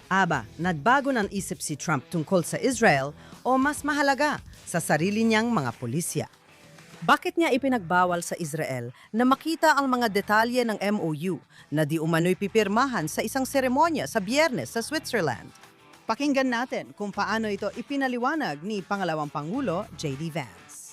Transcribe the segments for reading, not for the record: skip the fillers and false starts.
Aba, nagbago ng isip si Trump tungkol sa Israel o mas mahalaga sa sarili niyang mga pulisya? Bakit niya ipinagbawal sa Israel na makita ang mga detalye ng MOU na di umano'y pipirmahan sa isang seremonya sa Biyernes sa Switzerland? Pakinggan natin kung paano ito ipinaliwanag ni Pangalawang Pangulo J.D. Vance.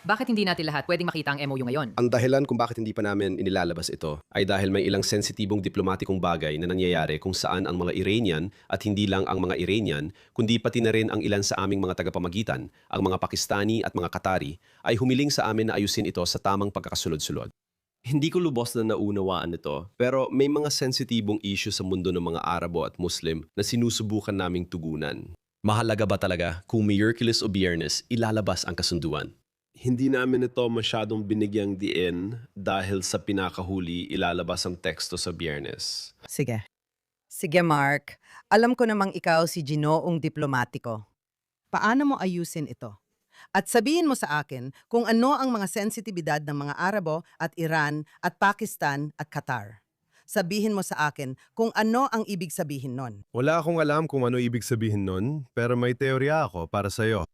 Bakit hindi natin lahat pwedeng makita ang MOU ngayon? Ang dahilan kung bakit hindi pa namin inilalabas ito ay dahil may ilang sensitibong diplomatikong bagay na nangyayari kung saan ang mga Iranian at hindi lang ang mga Iranian, kundi pati na rin ang ilan sa aming mga tagapamagitan, ang mga Pakistani at mga Qatari, ay humiling sa amin na ayusin ito sa tamang pagkakasulod-sulod. Hindi ko lubos na naunawaan ito, pero may mga sensitibong issue sa mundo ng mga Arabo at Muslim na sinusubukan naming tugunan. Mahalaga ba talaga kung Miyerkules o Biyernes ilalabas ang kasunduan? Hindi namin ito masyadong binigyang diin dahil sa pinakahuli ilalabas ang teksto sa Biyernes. Sige. Sige, Mark. Alam ko namang ikaw si Ginoong diplomatiko. Paano mo ayusin ito? At sabihin mo sa akin kung ano ang mga sensitibidad ng mga Arabo at Iran at Pakistan at Qatar. Sabihin mo sa akin kung ano ang ibig sabihin nun. Wala akong alam kung ano ibig sabihin nun, pero may teorya ako para sa'yo.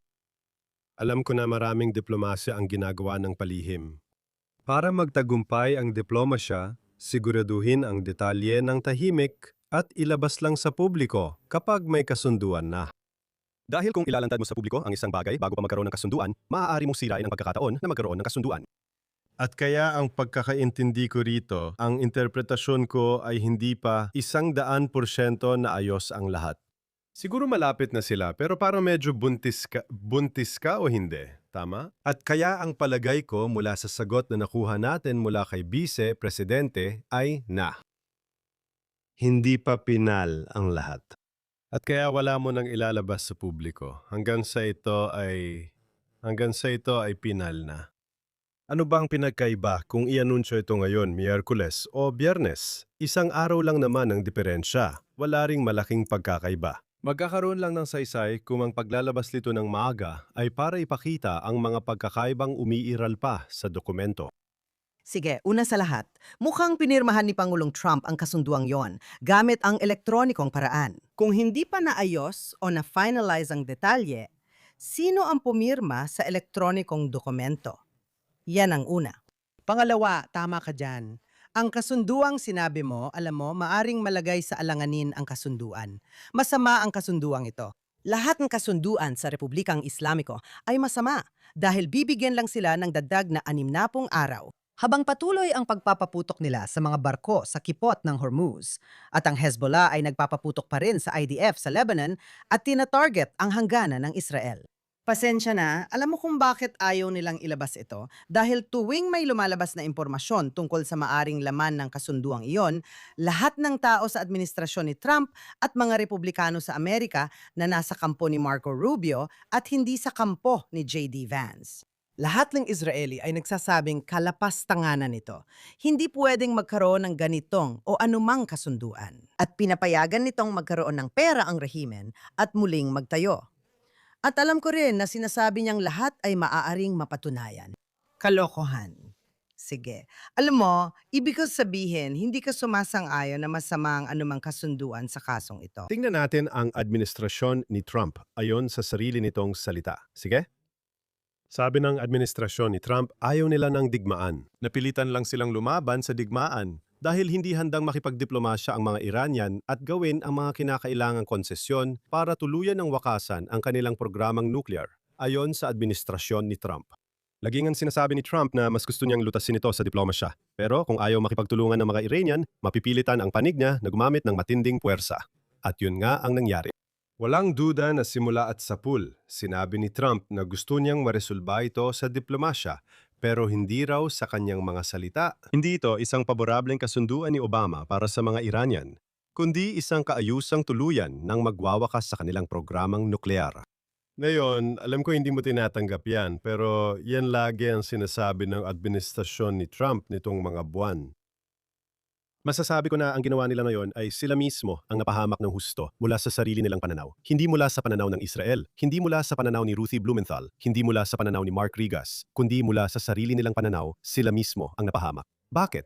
Alam ko na maraming diplomasya ang ginagawa ng palihim. Para magtagumpay ang diplomasya, siguraduhin ang detalye ng tahimik at ilabas lang sa publiko kapag may kasunduan na. Dahil kung ilalantad mo sa publiko ang isang bagay bago pa magkaroon ng kasunduan, maaari mong sirain ang pagkakataon na magkaroon ng kasunduan. At kaya ang pagkakaintindi ko rito, ang interpretasyon ko ay hindi pa 100% na ayos ang lahat. Siguro malapit na sila pero parang medyo buntis ka o hindi, tama? At kaya ang palagay ko mula sa sagot na nakuha natin mula kay Vice Presidente ay na. Hindi pa pinal ang lahat. At kaya wala mo nang ilalabas sa publiko hanggang sa ito ay pinal na. Ano ba ang pinagkaiba kung i-anunsyo ito ngayon, Miyerkules o Biyernes? Isang araw lang naman ang diferensya. Wala ring malaking pagkakaiba. Magkakaroon lang ng saysay kung ang paglalabas nito ng maaga ay para ipakita ang mga pagkakaibang umiiral pa sa dokumento. Sige, una sa lahat, mukhang pinirmahan ni Pangulong Trump ang kasunduang yon gamit ang elektronikong paraan. Kung hindi pa naayos o na-finalize ang detalye, sino ang pumirma sa elektronikong dokumento? Yan ang una. Pangalawa, tama ka dyan. Ang kasunduang sinabi mo, alam mo, maaring malagay sa alanganin ang kasunduan. Masama ang kasunduang ito. Lahat ng kasunduan sa Republikang Islamiko ay masama dahil bibigyan lang sila ng dagdag na 60 araw. Habang patuloy ang pagpapaputok nila sa mga barko sa kipot ng Hormuz at ang Hezbollah ay nagpapaputok pa rin sa IDF sa Lebanon at tina-target ang hangganan ng Israel. Pasensya na, alam mo kung bakit ayaw nilang ilabas ito? Dahil tuwing may lumalabas na impormasyon tungkol sa maaring laman ng kasunduang iyon, lahat ng tao sa administrasyon ni Trump at mga Republikano sa Amerika na nasa kampo ni Marco Rubio at hindi sa kampo ni J.D. Vance. Lahat ng Israeli ay nagsasabing kalapastanganan nito. Hindi pwedeng magkaroon ng ganitong o anumang kasunduan. At pinapayagan nitong magkaroon ng pera ang rehimen at muling magtayo. At alam ko rin na sinasabi niyang lahat ay maaaring mapatunayan. Kalokohan. Sige. Alam mo, ibig ko sabihin, hindi ka sumasang-ayon na masama ang anumang kasunduan sa kasong ito. Tingnan natin ang administrasyon ni Trump ayon sa sarili nitong salita. Sige? Sabi ng administrasyon ni Trump, ayaw nila ng digmaan. Napilitan lang silang lumaban sa digmaan dahil hindi handang makipagdiplomasya ang mga Iranian at gawin ang mga kinakailangang konsesyon para tuluyan ng wakasan ang kanilang programang nuclear, ayon sa administrasyon ni Trump. Laging ang sinasabi ni Trump na mas gusto niyang lutasin ito sa diplomasya. Pero kung ayaw makipagtulungan ng mga Iranian, mapipilitan ang panig niya na gumamit ng matinding puwersa. At yun nga ang nangyari. Walang duda na simula at sapul, sinabi ni Trump na gusto niyang maresolba ito sa diplomasya, pero hindi raw sa kanyang mga salita. Hindi ito isang paborableng kasunduan ni Obama para sa mga Iranian, kundi isang kaayusang tuluyan ng magwawakas sa kanilang programang nuklear. Ngayon, alam ko hindi mo tinatanggap yan, pero yan lagi ang sinasabi ng administrasyon ni Trump nitong mga buwan. Masasabi ko na ang ginawa nila ngayon ay sila mismo ang napahamak ng husto mula sa sarili nilang pananaw. Hindi mula sa pananaw ng Israel, hindi mula sa pananaw ni Ruthie Blumenthal, hindi mula sa pananaw ni Mark Rigas, kundi mula sa sarili nilang pananaw, sila mismo ang napahamak. Bakit?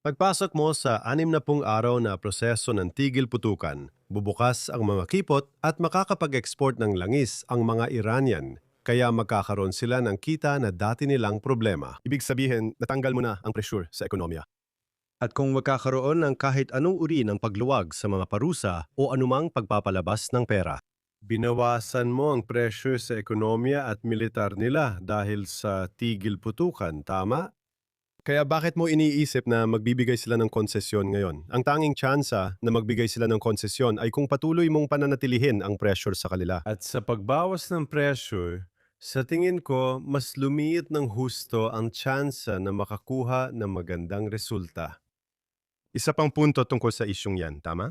Pagpasok mo sa 60 araw na proseso ng tigil putukan, bubukas ang mga kipot at makakapag-export ng langis ang mga Iranian. Kaya magkakaroon sila ng kita na dati nilang problema. Ibig sabihin, natanggal mo na ang pressure sa ekonomiya. At kung magkakaroon ng kahit anong uri ng pagluwag sa mga parusa o anumang pagpapalabas ng pera, binawasan mo ang pressure sa ekonomiya at militar nila dahil sa tigil putukan, tama? Kaya bakit mo iniisip na magbibigay sila ng konsesyon ngayon? Ang tanging tsansa na magbigay sila ng konsesyon ay kung patuloy mong pananatilihin ang pressure sa kanila. At sa pagbawas ng pressure, sa tingin ko, mas lumiit ng husto ang tsansa na makakuha ng magandang resulta. Isa pang punto tungkol sa isyong yan, tama?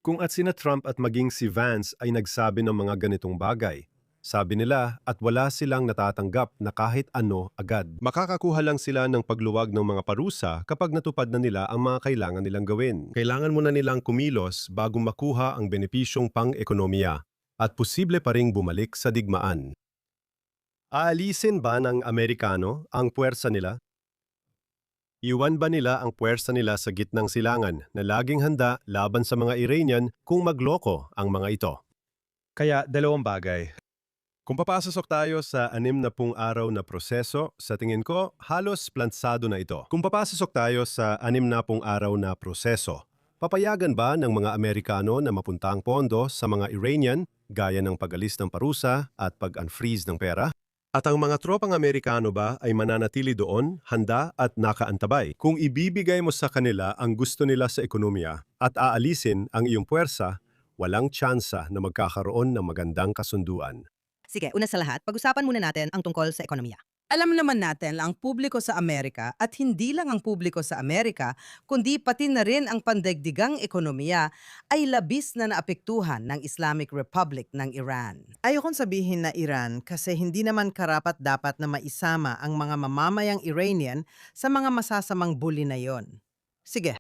Kung at sina Trump at maging si Vance ay nagsabi ng mga ganitong bagay, sabi nila at wala silang natatanggap na kahit ano agad. Makakakuha lang sila ng pagluwag ng mga parusa kapag natupad na nila ang mga kailangan nilang gawin. Kailangan muna nilang kumilos bago makuha ang benepisyong pang-ekonomiya at posible pa ring bumalik sa digmaan. Aalisin ba ng Amerikano ang puwersa nila? Iwan ba nila ang puwersa nila sa gitnang silangan na laging handa laban sa mga Iranian kung magloko ang mga ito? Kaya dalawang bagay. Kung papasok tayo sa 60 araw na proseso, sa tingin ko, halos plansado na ito. Kung papasok tayo sa 60 araw na proseso, papayagan ba ng mga Amerikano na mapunta ang pondo sa mga Iranian gaya ng pag-alis ng parusa at pag-unfreeze ng pera? At ang mga tropang Amerikano ba ay mananatili doon, handa at nakaantabay? Kung ibibigay mo sa kanila ang gusto nila sa ekonomiya at aalisin ang iyong puwersa, walang tsansa na magkakaroon ng magandang kasunduan. Sige, una sa lahat, pag-usapan muna natin ang tungkol sa ekonomiya. Alam naman natin na ang publiko sa Amerika at hindi lang ang publiko sa Amerika, kundi pati na rin ang pandaigdigang ekonomiya ay labis na naapektuhan ng Islamic Republic ng Iran. Ayokong sabihin na Iran kasi hindi naman karapat-dapat na maisama ang mga mamamayang Iranian sa mga masasamang bully na yon. Sige.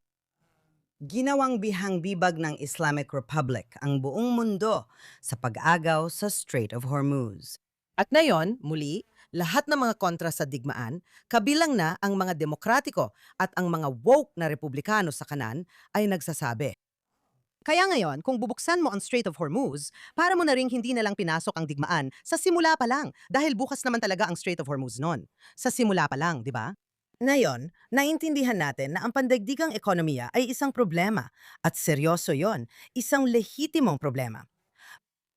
Ginawang bihang-bibag ng Islamic Republic ang buong mundo sa pag-agaw sa Strait of Hormuz. At ngayon, muli, lahat ng mga kontra sa digmaan, kabilang na ang mga demokratiko at ang mga woke na republikano sa kanan ay nagsasabi. Kaya ngayon, kung bubuksan mo ang Strait of Hormuz, para mo na ring hindi na lang pinasok ang digmaan sa simula pa lang dahil bukas naman talaga ang Strait of Hormuz noon. Sa simula pa lang, di ba? Ngayon, naintindihan natin na ang pandaigdigang ekonomiya ay isang problema at seryoso yon, isang lehitimong problema.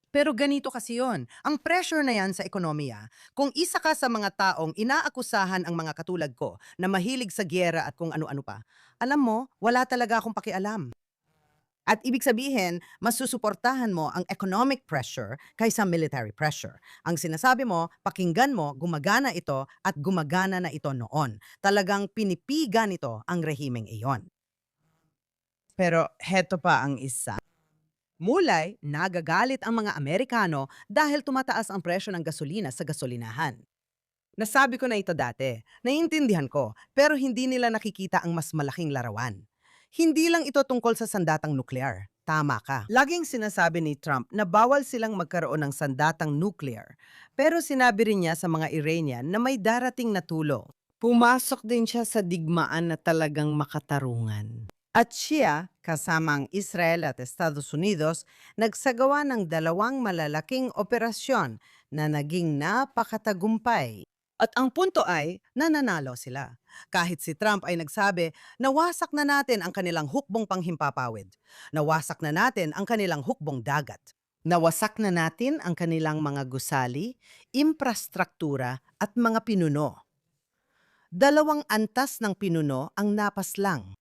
Pero ganito kasi yon, ang pressure na yan sa ekonomiya, kung isa ka sa mga taong inaakusahan ang mga katulad ko na mahilig sa giyera at kung ano-ano pa, alam mo, wala talaga akong pakialam. At ibig sabihin, mas susuportahan mo ang economic pressure kaysa military pressure. Ang sinasabi mo, pakinggan mo, gumagana ito at gumagana na ito noon. Talagang pinipigan ito ang rehimeng iyon. Pero heto pa ang isa. Mulay, nagagalit ang mga Amerikano dahil tumataas ang presyo ng gasolina sa gasolinahan. Nasabi ko na ito dati, naiintindihan ko, pero hindi nila nakikita ang mas malaking larawan. Hindi lang ito tungkol sa sandatang nuklear. Tama ka. Laging sinasabi ni Trump na bawal silang magkaroon ng sandatang nuclear. Pero sinabi rin niya sa mga Iranian na may darating na tulong. Pumasok din siya sa digmaan na talagang makatarungan. At siya, kasama ang Israel at Estados Unidos, nagsagawa ng 2 malalaking operasyon na naging napakatagumpay. At ang punto ay, nananalo sila. Kahit si Trump ay nagsabi, nawasak na natin ang kanilang hukbong panghimpapawid. Nawasak na natin ang kanilang hukbong dagat. Nawasak na natin ang kanilang mga gusali, infrastruktura at mga pinuno. 2 antas ng pinuno ang napaslang.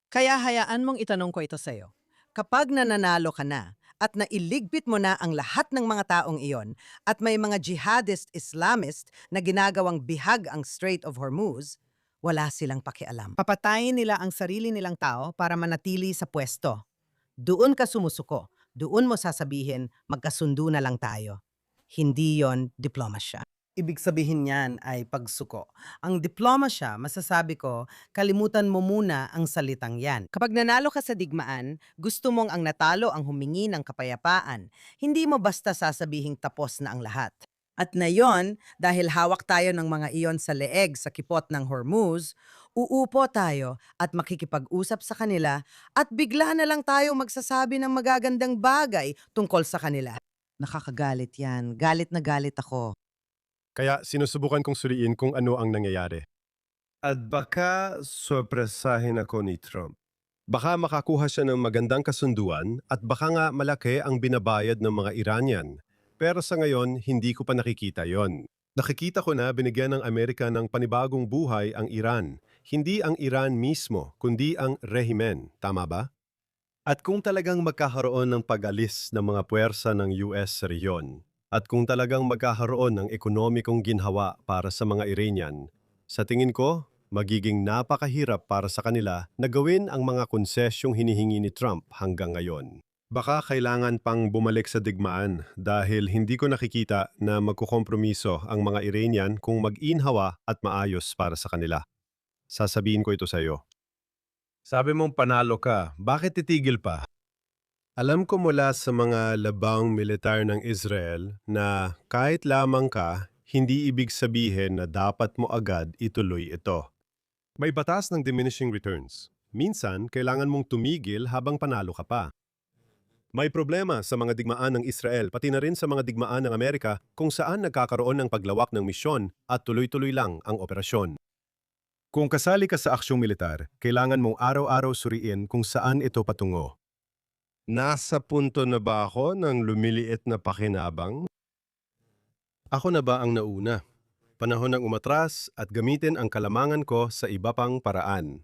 Kaya hayaan mong itanong ko ito sa'yo. Kapag nananalo ka na at nailigpit mo na ang lahat ng mga taong iyon at may mga jihadist Islamist na ginagawang bihag ang Strait of Hormuz, wala silang pakialam. Papatayin nila ang sarili nilang tao para manatili sa pwesto. Doon ka sumusuko. Doon mo sasabihin, magkasundo na lang tayo. Hindi yon diplomasya. Ibig sabihin niyan ay pagsuko. Ang diplomasya, masasabi ko, kalimutan mo muna ang salitang yan. Kapag nanalo ka sa digmaan, gusto mong ang natalo ang humingi ng kapayapaan. Hindi mo basta sasabihing tapos na ang lahat. At ngayon, dahil hawak tayo ng mga iyon sa leeg sa kipot ng Hormuz, uupo tayo at makikipag-usap sa kanila at bigla na lang tayo magsasabi ng magagandang bagay tungkol sa kanila. Nakakagalit yan. Galit na galit ako. Kaya sinusubukan kong suriin kung ano ang nangyayari. At baka sorpresahin ako ni Trump. Baka makakuha siya ng magandang kasunduan at baka nga malaki ang binabayad ng mga Iranian. Pero sa ngayon, hindi ko pa nakikita yon. Nakikita ko na binigyan ng Amerika ng panibagong buhay ang Iran. Hindi ang Iran mismo, kundi ang rehimen. Tama ba? At kung talagang magkakaroon ng pag-alis ng mga puwersa ng US sa rehiyon, at kung talagang magkakaroon ng ekonomikong ginhawa para sa mga Iranian, sa tingin ko, magiging napakahirap para sa kanila na gawin ang mga konsesyong hinihingi ni Trump hanggang ngayon. Baka kailangan pang bumalik sa digmaan dahil hindi ko nakikita na magkukompromiso ang mga Iranian kung mag-inhawa at maayos para sa kanila. Sasabihin ko ito sa iyo. Sabi mong panalo ka, bakit titigil pa? Alam ko mula sa mga labang militar ng Israel na kahit lamang ka, hindi ibig sabihin na dapat mo agad ituloy ito. May batas ng diminishing returns. Minsan, kailangan mong tumigil habang panalo ka pa. May problema sa mga digmaan ng Israel pati na rin sa mga digmaan ng Amerika kung saan nagkakaroon ng paglawak ng misyon at tuloy-tuloy lang ang operasyon. Kung kasali ka sa aksyong militar, kailangan mong araw-araw suriin kung saan ito patungo. Nasa punto na ba ako ng lumiliit na pakinabang? Ako na ba ang nauna? Panahon ng umatras at gamitin ang kalamangan ko sa iba pang paraan.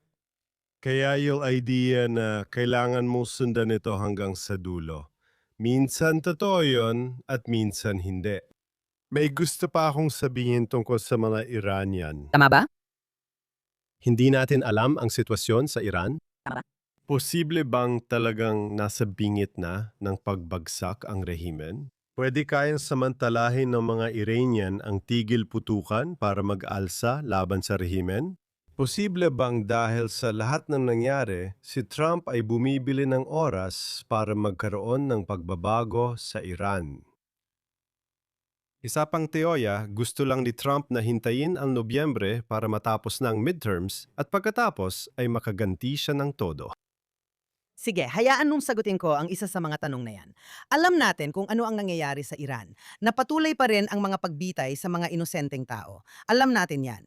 Kaya yung idea na kailangan mong sundan ito hanggang sa dulo. Minsan totoo yun at minsan hindi. May gusto pa akong sabihin tungkol sa mga Iranian. Tama ba? Hindi natin alam ang sitwasyon sa Iran? Tama ba? Posible bang talagang nasa bingit na ng pagbagsak ang rehimen? Pwede kayang samantalahin ng mga Iranian ang tigil putukan para mag-alsa laban sa rehimen? Posible bang dahil sa lahat ng nangyari, si Trump ay bumibili ng oras para magkaroon ng pagbabago sa Iran? Isa pang teorya, gusto lang ni Trump na hintayin ang Nobyembre para matapos ng midterms at pagkatapos ay makaganti siya ng todo. Sige, hayaan mong sagutin ko ang isa sa mga tanong na yan. Alam natin kung ano ang nangyayari sa Iran. Napatuloy pa rin ang mga pagbitay sa mga inosenteng tao. Alam natin yan.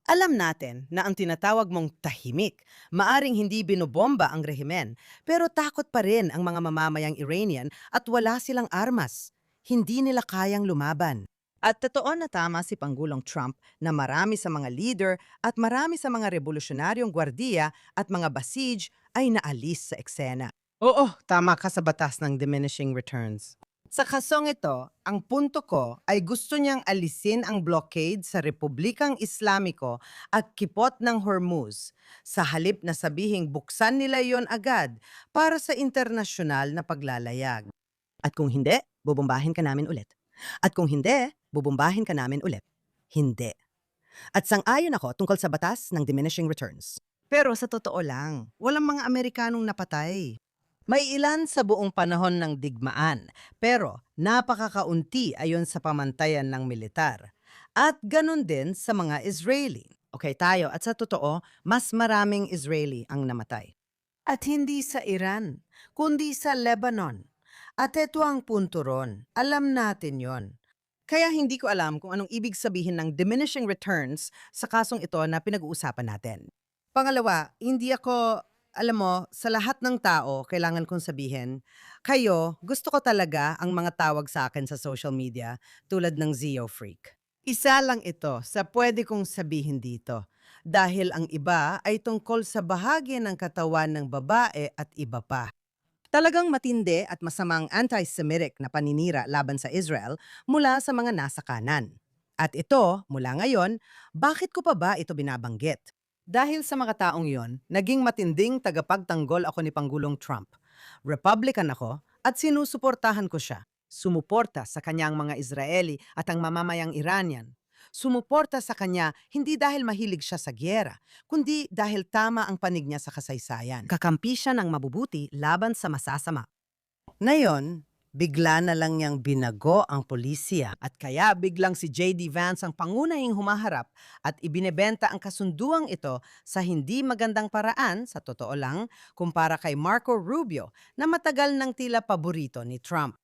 Alam natin na ang tinatawag mong tahimik, maaring hindi binobomba ang rehimen, pero takot pa rin ang mga mamamayang Iranian at wala silang armas. Hindi nila kayang lumaban. At totoo na tama si Pangulong Trump na marami sa mga leader at marami sa mga revolusyonaryong gwardiya at mga basij ay naalis sa eksena. Oo, tama ka sa batas ng diminishing returns. Sa kasong ito, ang punto ko ay gusto niyang alisin ang blockade sa Republikang Islamiko at kipot ng Hormuz sa halip na sabihing buksan nila yon agad para sa internasyonal na paglalayag. At kung hindi, bubombahin ka namin ulit. At kung hindi, bubombahin ka namin ulit. Hindi. At sang-ayon ako tungkol sa batas ng diminishing returns. Pero sa totoo lang, walang mga Amerikanong napatay. May ilan sa buong panahon ng digmaan, pero napakakaunti ayon sa pamantayan ng militar. At ganun din sa mga Israeli. Okay tayo, at sa totoo, mas maraming Israeli ang namatay. At hindi sa Iran, kundi sa Lebanon. At ito ang punto ron, alam natin yon. Kaya hindi ko alam kung anong ibig sabihin ng diminishing returns sa kasong ito na pinag-uusapan natin. Pangalawa, hindi ako, alam mo, sa lahat ng tao, kailangan kong sabihin, kayo, gusto ko talaga ang mga tawag sa akin sa social media tulad ng Zeo Freak. Isa lang ito sa pwede kong sabihin dito dahil ang iba ay tungkol sa bahagi ng katawan ng babae at iba pa. Talagang matindi at masamang anti-Semitic na paninira laban sa Israel mula sa mga nasa kanan. At ito, mula ngayon, bakit ko pa ba ito binabanggit? Dahil sa mga taong yon, naging matinding tagapagtanggol ako ni Pangulong Trump. Republican ako at sinusuportahan ko siya. Sumuporta sa kanyang mga Israeli at ang mamamayang Iranian. Sumuporta sa kanya hindi dahil mahilig siya sa gyera, kundi dahil tama ang panig niya sa kasaysayan. Kakampi siya ng mabubuti laban sa masasama. Ngayon, Bigla na lang niyang binago ang pulisya at kaya biglang si J.D. Vance ang pangunahing humaharap at ibinebenta ang kasunduang ito sa hindi magandang paraan, sa totoo lang, kumpara kay Marco Rubio na matagal nang tila paborito ni Trump.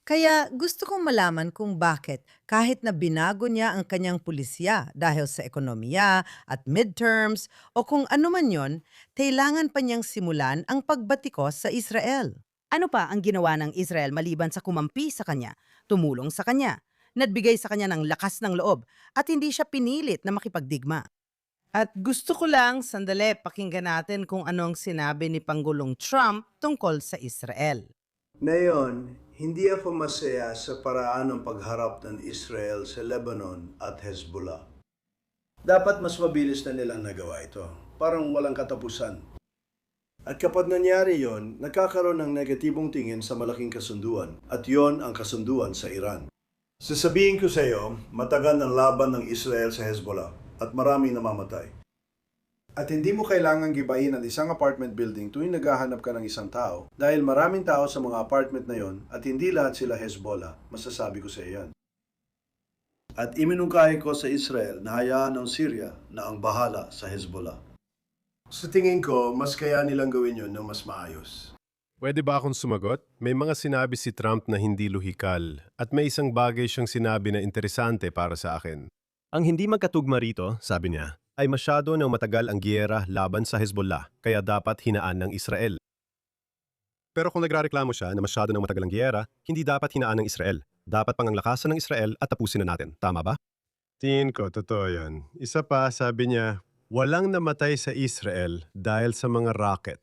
Kaya gusto kong malaman kung bakit kahit na binago niya ang kanyang pulisya dahil sa ekonomiya at midterms o kung ano man yon, kailangan pa niyang simulan ang pagbatikos sa Israel. Ano pa ang ginawa ng Israel maliban sa kumampi sa kanya, tumulong sa kanya, nagbigay sa kanya ng lakas ng loob at hindi siya pinilit na makipagdigma? At gusto ko lang sandali pakinggan natin kung anong sinabi ni Pangulong Trump tungkol sa Israel. Ngayon, hindi ako masaya sa paraan ng pagharap ng Israel sa Lebanon at Hezbollah. Dapat mas mabilis na nilang nagawa ito. Parang walang katapusan. At kapag nangyari yon, nagkakaroon ng negatibong tingin sa malaking kasunduan. At yon ang kasunduan sa Iran. Sasabihin ko sa iyo, matagal ang laban ng Israel sa Hezbollah at maraming namamatay. At hindi mo kailangang gibain ang isang apartment building tuwing naghahanap ka ng isang tao dahil maraming tao sa mga apartment na yon at hindi lahat sila Hezbollah, masasabi ko sa iyo yan. At iminungkahi ko sa Israel na hayaan ng Syria na ang bahala sa Hezbollah. Sa tingin ko, mas kaya nilang gawin yun ng mas maayos. Pwede ba akong sumagot? May mga sinabi si Trump na hindi lohikal at may isang bagay siyang sinabi na interesante para sa akin. Ang hindi magkatugma rito, sabi niya, ay masyado nang matagal ang giyera laban sa Hezbollah, kaya dapat hinaan ng Israel. Pero kung nagrareklamo siya na masyado nang matagal ang giyera, hindi dapat hinaan ng Israel. Dapat panganglakasan ng Israel at tapusin na natin. Tama ba? Tingin ko, totoo yan. Isa pa, sabi niya, walang namatay sa Israel dahil sa mga rocket.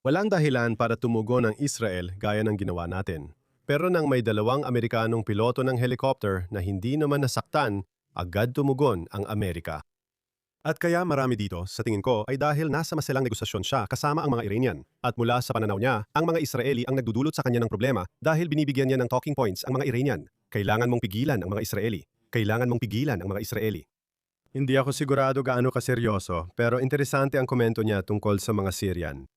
Walang dahilan para tumugon ang Israel gaya ng ginawa natin. Pero nang may 2 Amerikanong piloto ng helicopter na hindi naman nasaktan, agad tumugon ang Amerika. At kaya marami dito, sa tingin ko, ay dahil nasa maselang negosasyon siya kasama ang mga Iranian. At mula sa pananaw niya, ang mga Israeli ang nagdudulot sa kanya ng problema dahil binibigyan niya ng talking points ang mga Iranian. Kailangan mong pigilan ang mga Israeli. Kailangan mong pigilan ang mga Israeli. Hindi ako sigurado gaano kaseryoso, pero interesante ang komento niya tungkol sa mga Syrian.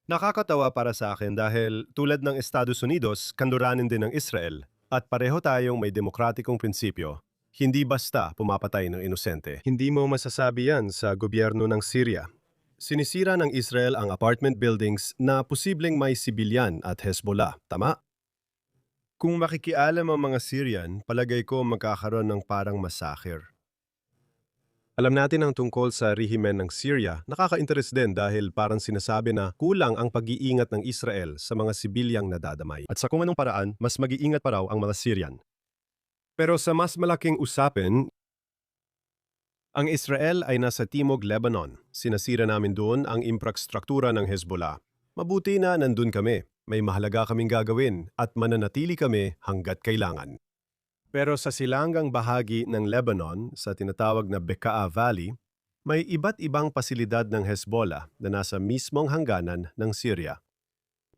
Nakakatawa para sa akin dahil tulad ng Estados Unidos, kanduranin din ng Israel at pareho tayong may demokratikong prinsipyo. Hindi basta pumapatay ng inosente. Hindi mo masasabi yan sa gobyerno ng Syria. Sinisira ng Israel ang apartment buildings na posibleng may sibilyan at Hezbollah, tama? Kung makikialam ang mga Syrian, palagay ko magkakaroon ng parang massacre. Alam natin ang tungkol sa rehimen ng Syria, nakaka-interes din dahil parang sinasabi na kulang ang pag-iingat ng Israel sa mga sibilyang nadadamay. At sa kung anong paraan, mas mag-iingat pa raw ang mga Syrian. Pero sa mas malaking usapin, ang Israel ay nasa Timog Lebanon. Sinasira namin doon ang infrastruktura ng Hezbollah. Mabuti na nandun kami. May mahalaga kaming gagawin at mananatili kami hanggat kailangan. Pero sa silanggang bahagi ng Lebanon, sa tinatawag na Bekaa Valley, may iba't ibang pasilidad ng Hezbollah na nasa mismong hangganan ng Syria.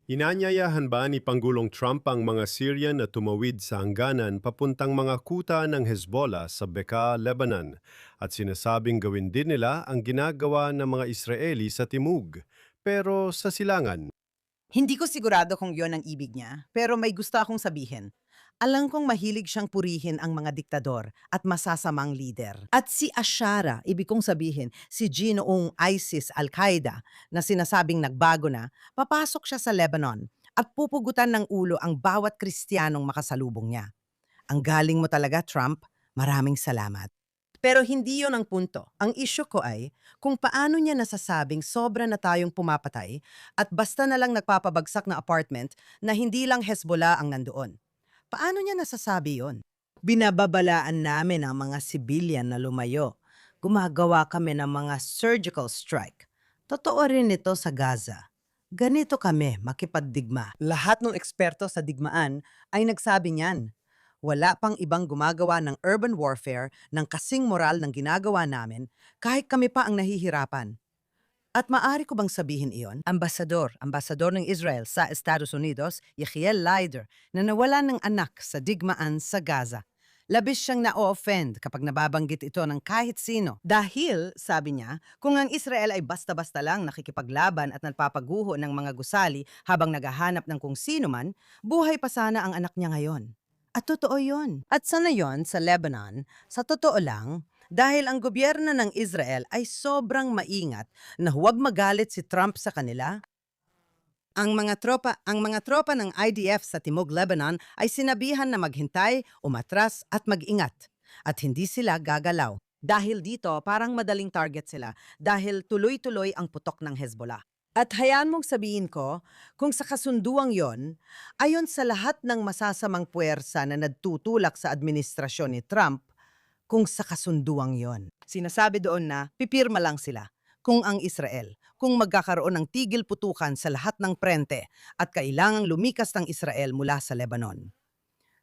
Inanyayahan ba ni Pangulong Trump ang mga Syrian na tumawid sa hangganan papuntang mga kuta ng Hezbollah sa Bekaa, Lebanon at sinasabing gawin din nila ang ginagawa ng mga Israeli sa Timog, pero sa silangan? Hindi ko sigurado kung yon ang ibig niya, pero may gusto akong sabihin. Alam kong mahilig siyang purihin ang mga diktador at masasamang lider. At si Ashara, ibig kong sabihin, si G noong ISIS, Al-Qaeda, na sinasabing nagbago na, papasok siya sa Lebanon at pupugutan ng ulo ang bawat Kristiyanong makasalubong niya. Ang galing mo talaga, Trump. Maraming salamat. Pero hindi yon ang punto. Ang issue ko ay kung paano niya nasasabing sobra na tayong pumapatay at basta na lang nagpapabagsak na apartment na hindi lang Hezbollah ang nandoon. Paano niya nasasabi yon? Binababalaan namin ang mga sibilyan na lumayo. Gumagawa kami ng mga surgical strike. Totoo rin ito sa Gaza. Ganito kami makipagdigma. Lahat ng eksperto sa digmaan ay nagsabi niyan. Wala pang ibang gumagawa ng urban warfare ng kasing moral ng ginagawa namin kahit kami pa ang nahihirapan. At maari ko bang sabihin iyon? Ambasador ng Israel sa Estados Unidos, Yechiel Leider, na nawalan ng anak sa digmaan sa Gaza. Labis siyang na-offend kapag nababanggit ito ng kahit sino. Dahil, sabi niya, kung ang Israel ay basta-basta lang nakikipaglaban at nagpapaguho ng mga gusali habang naghahanap ng kung sino man, buhay pa sana ang anak niya ngayon. At totoo yun. At sana yon sa Lebanon, sa totoo lang, dahil ang gobyerno ng Israel ay sobrang maingat na huwag magalit si Trump sa kanila. Ang mga tropa ng IDF sa Timog Lebanon ay sinabihan na maghintay, umatras at mag-ingat. At hindi sila gagalaw. Dahil dito, parang madaling target sila dahil tuloy-tuloy ang putok ng Hezbollah. At hayaan mong sabihin ko, kung sa kasunduang yon, ayon sa lahat ng masasamang puwersa na nagtutulak sa administrasyon ni Trump, kung sa kasunduang yon. Sinasabi doon na pipirma lang sila kung ang Israel, kung magkakaroon ng tigil putukan sa lahat ng prente at kailangang lumikas ng Israel mula sa Lebanon.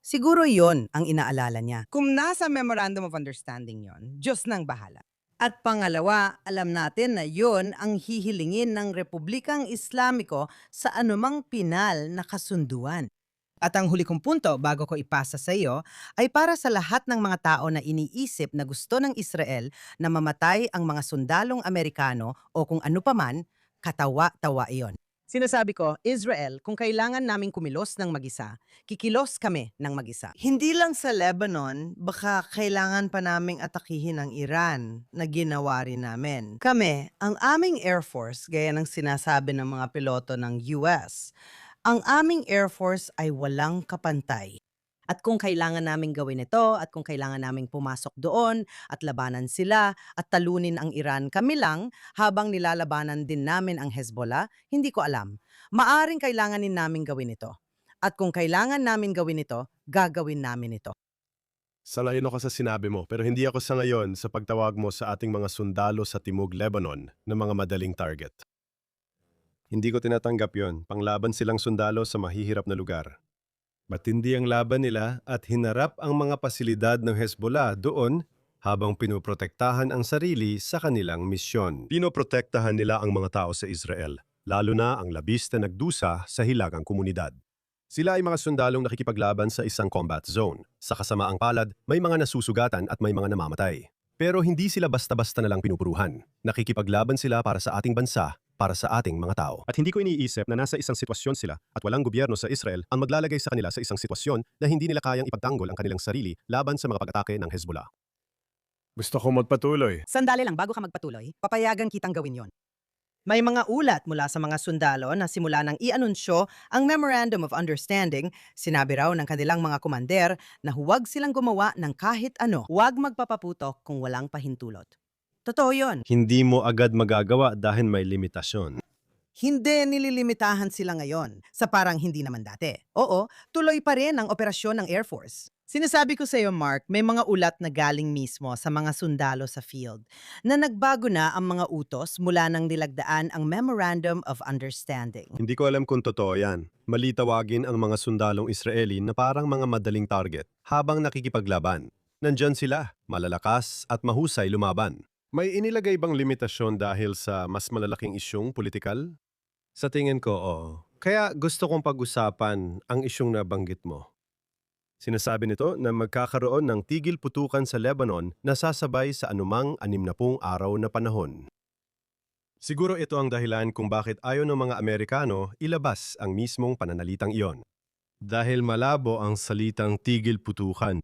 Siguro yon ang inaalala niya. Kung nasa Memorandum of Understanding yon, Diyos nang bahala. At pangalawa, alam natin na yon ang hihilingin ng Republikang Islamiko sa anumang pinal na kasunduan. At ang huli kong punto bago ko ipasa sa iyo ay para sa lahat ng mga tao na iniisip na gusto ng Israel na mamatay ang mga sundalong Amerikano o kung ano paman, katawa-tawa iyon. Sinasabi ko, Israel, kung kailangan naming kumilos ng mag-isa, kikilos kami ng mag-isa. Hindi lang sa Lebanon, baka kailangan pa naming atakihin ang Iran na ginawa rin namin. Kami, ang aming Air Force, gaya ng sinasabi ng mga piloto ng US, ang aming Air Force ay walang kapantay. At kung kailangan naming gawin ito at kung kailangan naming pumasok doon at labanan sila at talunin ang Iran kami lang habang nilalabanan din namin ang Hezbollah, hindi ko alam. Maaring kailanganin naming gawin ito. At kung kailangan namin gawin ito, gagawin namin ito. Salayin ako sa sinabi mo, pero hindi ako sa ngayon sa pagtawag mo sa ating mga sundalo sa Timog Lebanon na mga madaling target. Hindi ko tinatanggap yon. Panglaban silang sundalo sa mahihirap na lugar. Matindi ang laban nila at hinarap ang mga pasilidad ng Hezbollah doon habang pinoprotektahan ang sarili sa kanilang misyon. Pinoprotektahan nila ang mga tao sa Israel, lalo na ang labis na nagdusa sa hilagang komunidad. Sila ay mga sundalong nakikipaglaban sa isang combat zone. Sa kasamaang palad, may mga nasusugatan at may mga namamatay. Pero hindi sila basta-basta nalang pinupuruhan. Nakikipaglaban sila para sa ating bansa, para sa ating mga tao. At hindi ko iniisip na nasa isang sitwasyon sila at walang gobyerno sa Israel ang maglalagay sa kanila sa isang sitwasyon na hindi nila kayang ipagtanggol ang kanilang sarili laban sa mga pag-atake ng Hezbollah. Gusto ko magpatuloy. Sandali lang bago ka magpatuloy, papayagan kitang gawin yon. May mga ulat mula sa mga sundalo na simula nang i-anunsyo ang Memorandum of Understanding, sinabi raw ng kanilang mga komander na huwag silang gumawa ng kahit ano, huwag magpapaputok kung walang pahintulot. Totoo yon. Hindi mo agad magagawa dahil may limitasyon. Hindi nililimitahan sila ngayon sa parang hindi naman dati. Oo, tuloy pa rin ang operasyon ng Air Force. Sinasabi ko sa iyo, Mark, may mga ulat na galing mismo sa mga sundalo sa field na nagbago na ang mga utos mula nang nilagdaan ang Memorandum of Understanding. Hindi ko alam kung totoo yan. Mali tawagin ang mga sundalong Israeli na parang mga madaling target habang nakikipaglaban. Nandyan sila, malalakas at mahusay lumaban. May inilagay bang limitasyon dahil sa mas malalaking isyong politikal? Sa tingin ko, oo. Kaya gusto kong pag-usapan ang isyong nabanggit mo. Sinasabi nito na magkakaroon ng tigil putukan sa Lebanon na sasabay sa anumang 60 araw na panahon. Siguro ito ang dahilan kung bakit ayaw ng mga Amerikano ilabas ang mismong pananalitang iyon. Dahil malabo ang salitang tigil putukan.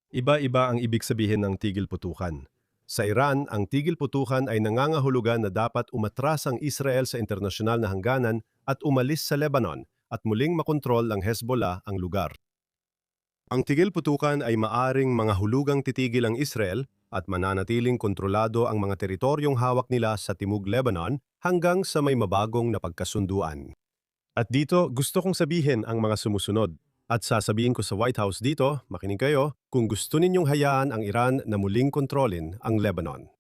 Iba-iba ang ibig sabihin ng tigil putukan. Sa Iran, ang tigil putukan ay nangangahulugan na dapat umatras ang Israel sa internasyonal na hangganan at umalis sa Lebanon at muling makontrol ng Hezbollah ang lugar. Ang tigil putukan ay maaring mga hulugang titigil ang Israel at mananatiling kontrolado ang mga teritoryong hawak nila sa Timog Lebanon hanggang sa may mabagong napagkasunduan. At dito, gusto kong sabihin ang mga sumusunod. At sasabihin ko sa White House dito, makinig kayo, kung gusto ninyong hayaan ang Iran na muling kontrolin ang Lebanon.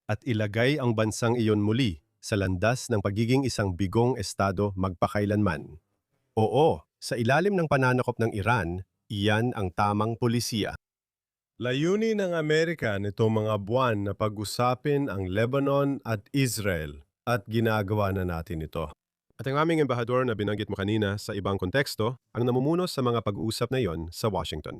At ilagay ang bansang iyon muli sa landas ng pagiging isang bigong estado magpakailanman. Oo, sa ilalim ng pananakop ng Iran, iyan ang tamang polisiya. Layunin ng Amerika nitong mga buwan na pag-usapin ang Lebanon at Israel at ginagawa na natin ito. At ang aming embahador na binanggit mo kanina sa ibang konteksto ang namumuno sa mga pag-uusap na iyon sa Washington.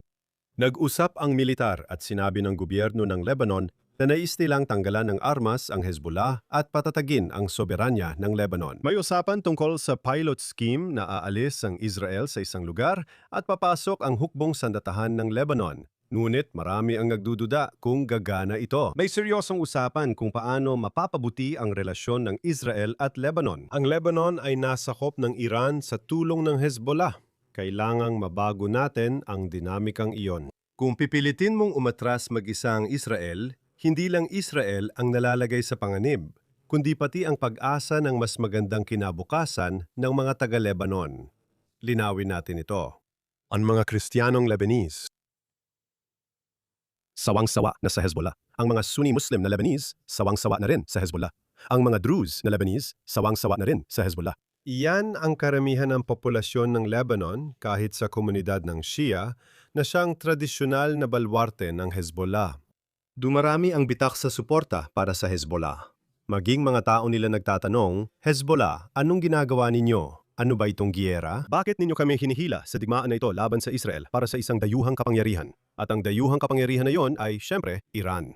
Nag-usap ang militar at sinabi ng gobyerno ng Lebanon na nais nilang tanggalan ng armas ang Hezbollah at patatagin ang soberanya ng Lebanon. May usapan tungkol sa pilot scheme na aalis ang Israel sa isang lugar at papasok ang hukbong sandatahan ng Lebanon. Ngunit marami ang nagdududa kung gagana ito. May seryosong usapan kung paano mapapabuti ang relasyon ng Israel at Lebanon. Ang Lebanon ay nasakop ng Iran sa tulong ng Hezbollah. Kailangang mabago natin ang dinamikang iyon. Kung pipilitin mong umatras mag-isa ang Israel, hindi lang Israel ang nalalagay sa panganib, kundi pati ang pag-asa ng mas magandang kinabukasan ng mga taga-Lebanon. Linawin natin ito. Ang mga Kristiyanong Lebanese, sawang-sawa na sa Hezbollah. Ang mga Sunni Muslim na Lebanese, sawang-sawa na rin sa Hezbollah. Ang mga Druze na Lebanese, sawang-sawa na rin sa Hezbollah. Iyan ang karamihan ng populasyon ng Lebanon kahit sa komunidad ng Shia na siyang tradisyonal na balwarte ng Hezbollah. Dumarami ang bitak sa suporta para sa Hezbollah. Maging mga tao nila nagtatanong, Hezbollah, anong ginagawa ninyo? Ano ba itong giyera? Bakit ninyo kami hinihila sa digmaan na ito laban sa Israel para sa isang dayuhang kapangyarihan? At ang dayuhang kapangyarihan na yon ay, syempre, Iran.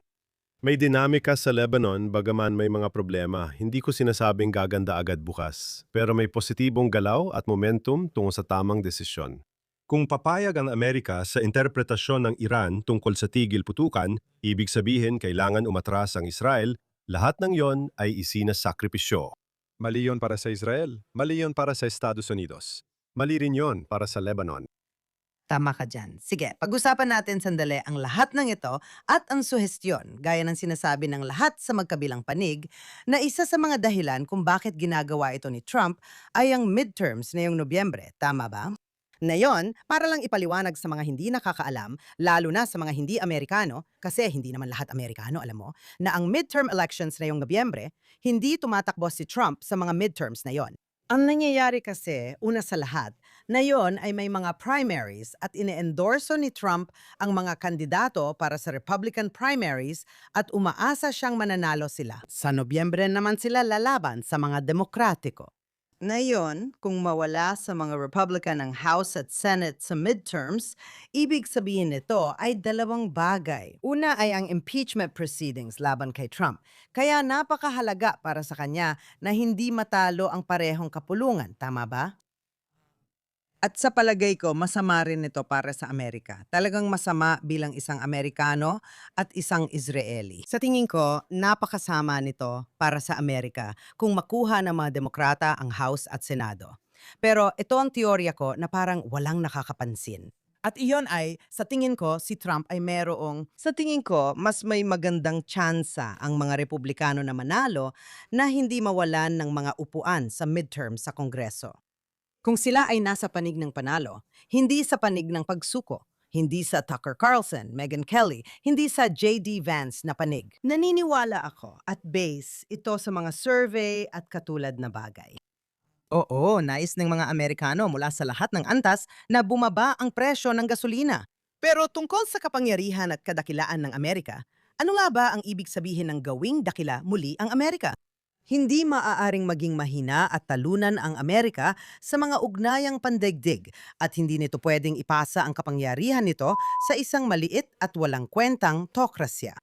May dinamika sa Lebanon bagaman may mga problema. Hindi ko sinasabing gaganda agad bukas. Pero may positibong galaw at momentum tungo sa tamang desisyon. Kung papayag ang Amerika sa interpretasyon ng Iran tungkol sa tigil putukan, ibig sabihin kailangan umatras ang Israel, lahat ng yon ay isinasakripisyo. Mali yon para sa Israel, mali yon para sa Estados Unidos. Mali rin yon para sa Lebanon. Tama ka dyan. Sige, pag-usapan natin sandali ang lahat ng ito at ang suhestyon, gaya ng sinasabi ng lahat sa magkabilang panig, na isa sa mga dahilan kung bakit ginagawa ito ni Trump ay ang midterms ngayong Nobyembre. Tama ba? Ngayon, para lang ipaliwanag sa mga hindi nakakaalam, lalo na sa mga hindi Amerikano, kasi hindi naman lahat Amerikano, alam mo, na ang midterm elections ngayong Nobyembre, hindi tumatakbo si Trump sa mga midterms na yon. Ang nangyayari kasi, una sa lahat, na yon ay may mga primaries at ine-endorso ni Trump ang mga kandidato para sa Republican primaries at umaasa siyang mananalo sila. Sa Nobyembre naman sila lalaban sa mga Demokratiko. Ngayon, kung mawala sa mga Republican ang House at Senate sa midterms, ibig sabihin nito ay dalawang bagay. Una ay ang impeachment proceedings laban kay Trump. Kaya napakahalaga para sa kanya na hindi matalo ang parehong kapulungan. Tama ba? At sa palagay ko, masama rin ito para sa Amerika. Talagang masama bilang isang Amerikano at isang Israeli. Sa tingin ko, napakasama nito para sa Amerika kung makuha ng mga Demokrata ang House at Senado. Pero ito ang teorya ko na parang walang nakakapansin. At iyon ay, sa tingin ko, si Trump ay sa tingin ko, mas may magandang tsansa ang mga Republikano na manalo na hindi mawalan ng mga upuan sa midterm sa Kongreso. Kung sila ay nasa panig ng panalo, hindi sa panig ng pagsuko, hindi sa Tucker Carlson, Megyn Kelly, hindi sa J.D. Vance na panig. Naniniwala ako at base ito sa mga survey at katulad na bagay. Oo, nais ng mga Amerikano mula sa lahat ng antas na bumaba ang presyo ng gasolina. Pero tungkol sa kapangyarihan at kadakilaan ng Amerika, ano nga ba ang ibig sabihin ng gawing dakila muli ang Amerika? Hindi maaaring maging mahina at talunan ang Amerika sa mga ugnayang pandaigdig at hindi nito pwedeng ipasa ang kapangyarihan nito sa isang maliit at walang kwentang tokrasya.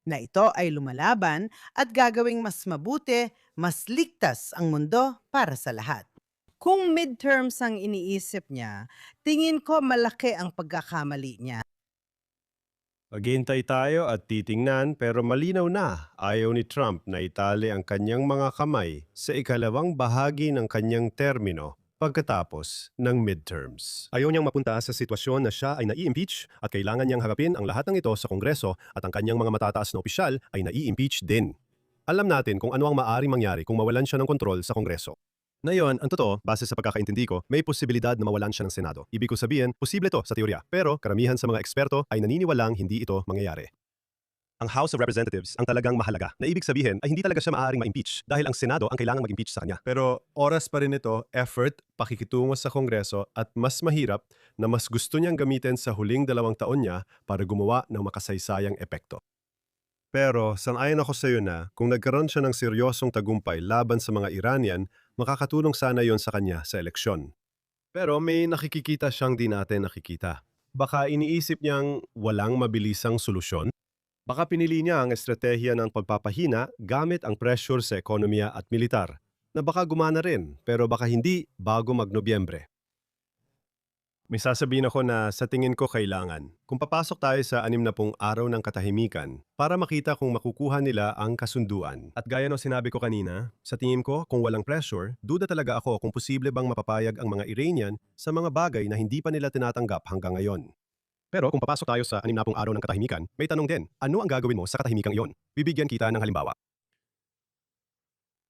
Na ito ay lumalaban at gagawing mas mabuti, mas ligtas ang mundo para sa lahat. Kung midterms ang iniisip niya, tingin ko malaki ang pagkakamali niya. Maghintay tayo at titingnan pero malinaw na ayaw ni Trump na itali ang kanyang mga kamay sa ikalawang bahagi ng kanyang termino pagkatapos ng midterms. Ayaw niyang mapunta sa sitwasyon na siya ay nai-impeach at kailangan niyang harapin ang lahat ng ito sa Kongreso at ang kanyang mga matataas na opisyal ay nai-impeach din. Alam natin kung ano ang maaaring mangyari kung mawalan siya ng kontrol sa Kongreso. Ngayon, ang totoo, base sa pagkakaintindi ko, may posibilidad na mawalan siya ng Senado. Ibig ko sabihin, posible to sa teorya. Pero karamihan sa mga eksperto ay naniniwalang hindi ito mangyayari. Ang House of Representatives ang talagang mahalaga, na ibig sabihin ay hindi talaga siya maaaring ma-impeach dahil ang Senado ang kailangang mag-impeach sa kanya. Pero oras pa rin ito, effort, pakikitungo sa Kongreso at mas mahirap na mas gusto niyang gamitin sa huling 2 taon niya para gumawa ng makasaysayang epekto. Pero sang-ayon ako sa iyo na kung nagkaroon siya ng seryosong tagumpay laban sa mga Iranian, makakatulong sana yon sa kanya sa eleksyon. Pero may nakikita siyang di natin nakikita. Baka iniisip niyang walang mabilisang solusyon? Baka pinili niya ang estratehiya ng pagpapahina gamit ang pressure sa ekonomiya at militar, na baka gumana rin pero baka hindi bago mag-Nobyembre. May sasabihin ako na sa tingin ko kailangan. Kung papasok tayo sa 60 araw ng katahimikan para makita kung makukuha nila ang kasunduan. At gaya ng sinabi ko kanina, sa tingin ko kung walang pressure, duda talaga ako kung posible bang mapapayag ang mga Iranian sa mga bagay na hindi pa nila tinatanggap hanggang ngayon. Pero kung papasok tayo sa 60 araw ng katahimikan, may tanong din, ano ang gagawin mo sa katahimikang iyon? Bibigyan kita ng halimbawa.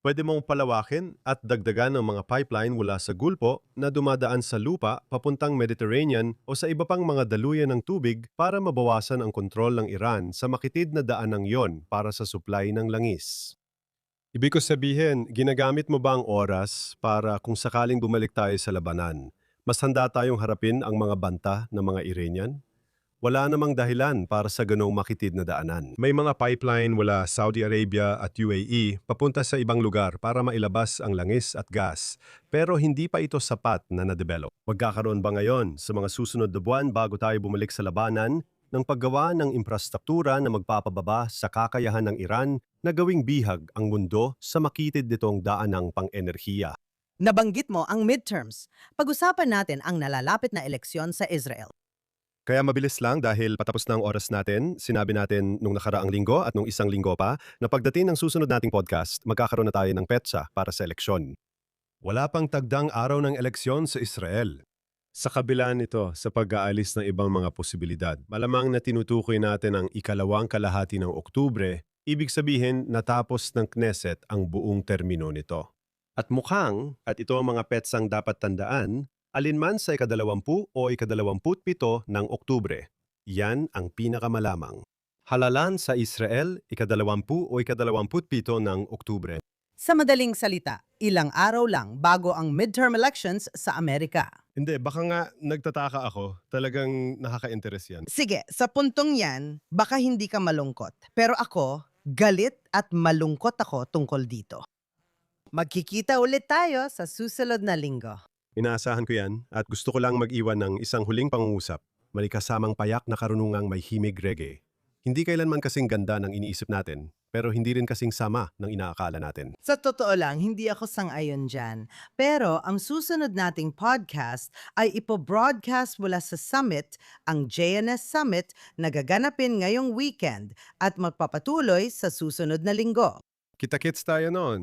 Pwede mong palawakin at dagdagan ng mga pipeline mula sa Gulpo na dumadaan sa lupa papuntang Mediterranean o sa iba pang mga daluyan ng tubig para mabawasan ang kontrol ng Iran sa makitid na daanang yon para sa supply ng langis. Ibig ko sabihin, ginagamit mo ba ang oras para kung sakaling bumalik tayo sa labanan, mas handa tayong harapin ang mga banta ng mga Iranian? Wala namang dahilan para sa ganong makitid na daanan. May mga pipeline mula Saudi Arabia at UAE papunta sa ibang lugar para mailabas ang langis at gas, pero hindi pa ito sapat na na-develop. Magkakaroon ba ngayon sa mga susunod na buwan bago tayo bumalik sa labanan ng paggawa ng infrastruktura na magpapababa sa kakayahan ng Iran na gawing bihag ang mundo sa makitid nitong daanang pang-enerhiya? Nabanggit mo ang midterms. Pag-usapan natin ang nalalapit na eleksyon sa Israel. Kaya mabilis lang dahil patapos na ang oras natin, sinabi natin nung nakaraang linggo at nung isang linggo pa na pagdating ng susunod nating podcast, magkakaroon na tayo ng petsa para sa eleksyon. Wala pang tagdang araw ng eleksyon sa Israel. Sa kabila nito, sa pag-aalis ng ibang mga posibilidad, malamang na tinutukoy natin ang ikalawang kalahati ng Oktubre, ibig sabihin natapos ng Knesset ang buong termino nito. At mukhang, at ito ang mga petsang dapat tandaan, alinman sa ika-20 o ika-27 ng Oktubre. Yan ang pinakamalamang. Halalan sa Israel, ika-20 o ika-27 ng Oktubre. Sa madaling salita, ilang araw lang bago ang midterm elections sa Amerika. Hindi, baka nga nagtataka ako. Talagang nakaka-interest yan. Sige, sa puntong yan, baka hindi ka malungkot. Pero ako, galit at malungkot ako tungkol dito. Magkikita ulit tayo sa susunod na linggo. Inaasahan ko yan at gusto ko lang mag-iwan ng isang huling pangungusap. May kasamang payak na karunungang may himig reggae. Hindi kailanman kasing ganda ng iniisip natin, pero hindi rin kasing sama ng inaakala natin. Sa totoo lang, hindi ako sang-ayon dyan. Pero ang susunod nating podcast ay ipo-broadcast mula sa summit, ang JNS Summit, na gaganapin ngayong weekend at magpapatuloy sa susunod na linggo. Kita-kits tayo noon.